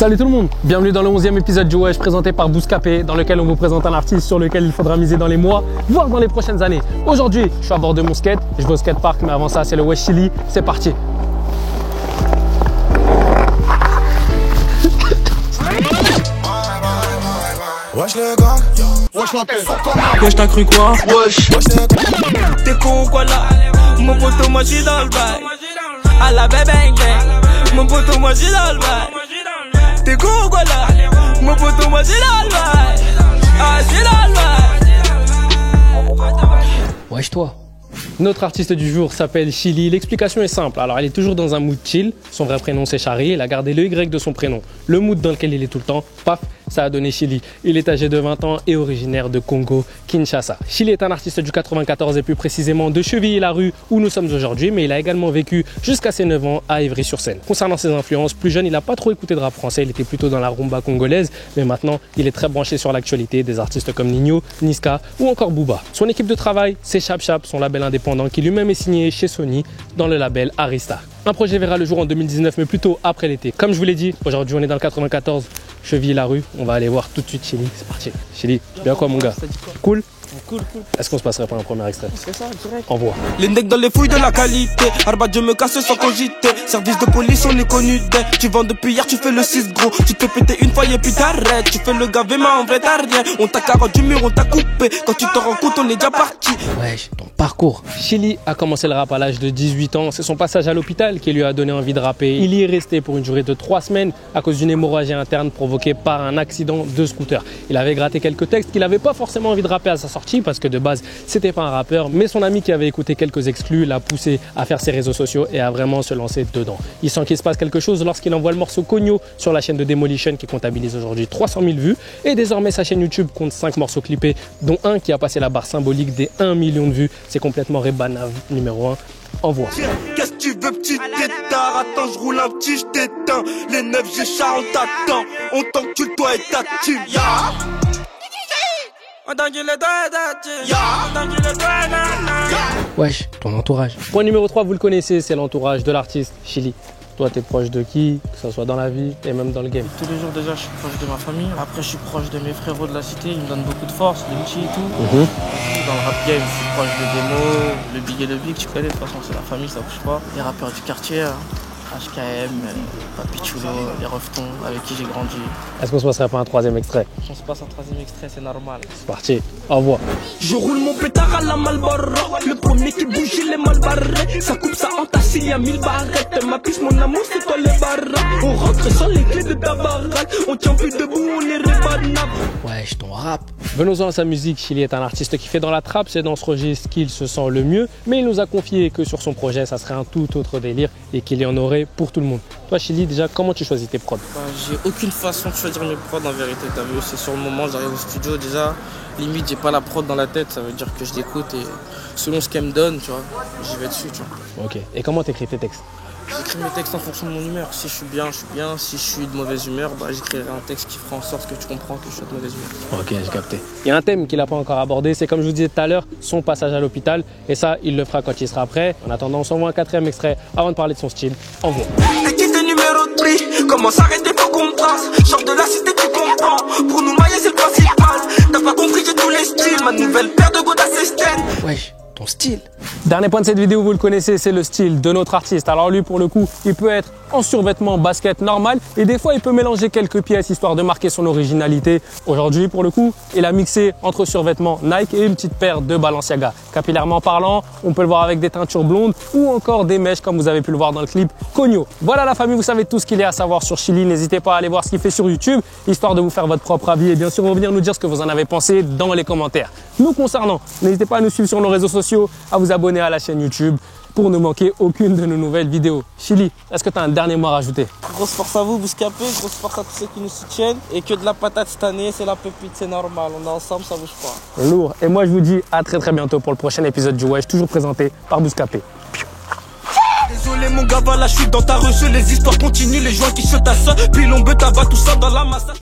Salut tout le monde, bienvenue dans le 11e épisode du Wesh présenté par Bouscapé, dans lequel on vous présente un artiste sur lequel il faudra miser dans les mois, voire dans les prochaines années. Aujourd'hui, je suis à bord de mon skate, je vais au skatepark, mais avant ça, c'est le Wesh Chili, c'est parti. Wesh les gars, wesh la tête. Wesh t'as cru quoi? Wesh les gars. T'es con ou quoi là? Mon poteau moi j'suis dans le bail. À la bang bang. Mon poteau moi j'suis dans le bail. T'es con ou quoi là? Mon poteau moi j'suis dans le bail. Ah j'suis dans le bail. Wesh toi. Notre artiste du jour s'appelle Chili. L'explication est simple. Alors, elle est toujours dans un mood chill. Son vrai prénom, c'est Chari. Elle a gardé le Y de son prénom. Le mood dans lequel il est tout le temps, paf, ça a donné Chili. Il est âgé de 20 ans et originaire de Congo, Kinshasa. Chili est un artiste du 94 et plus précisément de Chevilly-la-Rue où nous sommes aujourd'hui. Mais il a également vécu jusqu'à ses 9 ans à Ivry-sur-Seine. Concernant ses influences, plus jeune, il n'a pas trop écouté de rap français. Il était plutôt dans la rumba congolaise. Mais maintenant, il est très branché sur l'actualité des artistes comme Nino, Niska ou encore Booba. Son équipe de travail, c'est Chap Chap, son label indépendant qui lui-même est signé chez Sony dans le label Arista. Un projet verra le jour en 2019 mais plutôt après l'été. Comme je vous l'ai dit, aujourd'hui on est dans le 94, Chevilly-la-Rue. On va aller voir tout de suite Chili. C'est parti. Chili, bien quoi mon gars? Cool? Cool. Est-ce qu'on se passerait pas un premier extrait? C'est ça, direct. Envoie. Les necks dans les fouilles de la qualité. Arbat, je me casse sans cogiter. Service de police, on est connu d'elle. Tu vends depuis hier, tu fais le 6 gros. Tu te fais péter une fois et puis t'arrêtes. Tu fais le gavé, mais en vrai t'as rien. On t'a carotte du mur, on t'a coupé. Quand tu te rends compte, on est déjà parti. Wesh, ton parcours. Chili a commencé le rap à l'âge de 18 ans. C'est son passage à l'hôpital qui lui a donné envie de rapper. Il y est resté pour une durée de 3 semaines à cause d'une hémorragie interne provoquée par un accident de scooter. Il avait gratté quelques textes qu'il n'avait pas forcément envie de rapper à sa sortie parce que de base, c'était pas un rappeur, mais son ami qui avait écouté quelques exclus l'a poussé à faire ses réseaux sociaux et à vraiment se lancer dedans. Il sent qu'il se passe quelque chose lorsqu'il envoie le morceau Cogno sur la chaîne de Demolition qui comptabilise aujourd'hui 300 000 vues et désormais sa chaîne YouTube compte 5 morceaux clippés dont un qui a passé la barre symbolique des 1 million de vues. C'est complètement Rebanave numéro 1. Envoie. Qu'est-ce que tu veux, petit tétard? Attends, je roule un petit, je t'éteins. Les 9 j'ai char, on t'attend. On t'encule toi et ta team. Wesh, ton entourage. Point numéro 3, vous le connaissez, c'est l'entourage de l'artiste Chili. Toi, t'es proche de qui? Que ce soit dans la vie et même dans le game. Tous les jours déjà, je suis proche de ma famille. Après, je suis proche de mes frérots de la cité. Ils me donnent beaucoup de force, de l'outil et tout. Dans le rap game, je suis proche de Demo, le Big et le Big. Tu connais, de toute façon, c'est la famille, ça bouge pas. Les rappeurs du quartier, HKM, Papi Chulo, les Reftons, avec qui j'ai grandi. Est-ce qu'on se passerait pas un 3e extrait? On se passe un 3e extrait, c'est normal. C'est parti, envoie. Je roule mon pétard à la Malboro. Le premier qui bouge, il est mal barré. Ça coupe, ça entasse, il y a 1000 barrettes. Ma piste, mon amour, c'est toi les barras. On rentre sans les clés de ta baraque. On tient plus debout, on est rébanable. Wesh, ton rap. Venons-en à sa musique. Chili est un artiste qui fait dans la trappe. C'est dans ce registre qu'il se sent le mieux. Mais il nous a confié que sur son projet, ça serait un tout autre délire et qu'il y en aurait pour tout le monde. Toi, Chili, déjà, comment tu choisis tes prods? J'ai aucune façon de choisir mes prods en vérité. T'as vu, c'est sur le moment, j'arrive au studio déjà. Limite, j'ai pas la prod dans la tête. Ça veut dire que je l'écoute et selon ce qu'elle me donne, tu vois, j'y vais dessus, tu vois. Ok. Et comment t'écris tes textes? J'écris mes textes en fonction de mon humeur. Si je suis bien, je suis bien. Si je suis de mauvaise humeur, j'écrirai un texte qui fera en sorte que tu comprends que je suis de mauvaise humeur. Ok, j'ai capté. Il y a un thème qu'il n'a pas encore abordé, c'est comme je vous disais tout à l'heure, son passage à l'hôpital. Et ça, il le fera quand il sera prêt. En attendant, on s'envoie un 4e extrait avant de parler de son style. Envoie. T'es qui tes numéros de prix? Comment s'arrêter, faut qu'on trace. Genre de la cité, tu comprends. Pour nous mailler, c'est le principal. T'as pas compris, j'ai tous les styles. Ma nouvelle paire de Godas Estelle. Wesh, ton style. Dernier point de cette vidéo, vous le connaissez, c'est le style de notre artiste. Alors lui, pour le coup, il peut être en survêtement basket normal et des fois, il peut mélanger quelques pièces histoire de marquer son originalité. Aujourd'hui, pour le coup, il a mixé entre survêtement Nike et une petite paire de Balenciaga. Capillairement parlant, on peut le voir avec des teintures blondes ou encore des mèches comme vous avez pu le voir dans le clip Cogno. Voilà la famille, vous savez tout ce qu'il y a à savoir sur Chili. N'hésitez pas à aller voir ce qu'il fait sur YouTube, histoire de vous faire votre propre avis et bien sûr revenir nous dire ce que vous en avez pensé dans les commentaires. Nous concernant, n'hésitez pas à nous suivre sur nos réseaux sociaux, à vous abonner à la chaîne YouTube pour ne manquer aucune de nos nouvelles vidéos. Chili, est-ce que tu as un dernier mot à rajouter? Grosse force à vous, Bouscapé. Grosse force à tous ceux qui nous soutiennent. Et que de la patate cette année, c'est la pépite, c'est normal. On est ensemble, ça bouge pas. Lourd. Et moi, je vous dis à très bientôt pour le prochain épisode du Wesh, toujours présenté par Bouscapé. Désolé mon gars, là je suis dans ta reçue. Les histoires continuent, les joints qui se tassent. Puis l'on tabac tout ça dans la masse.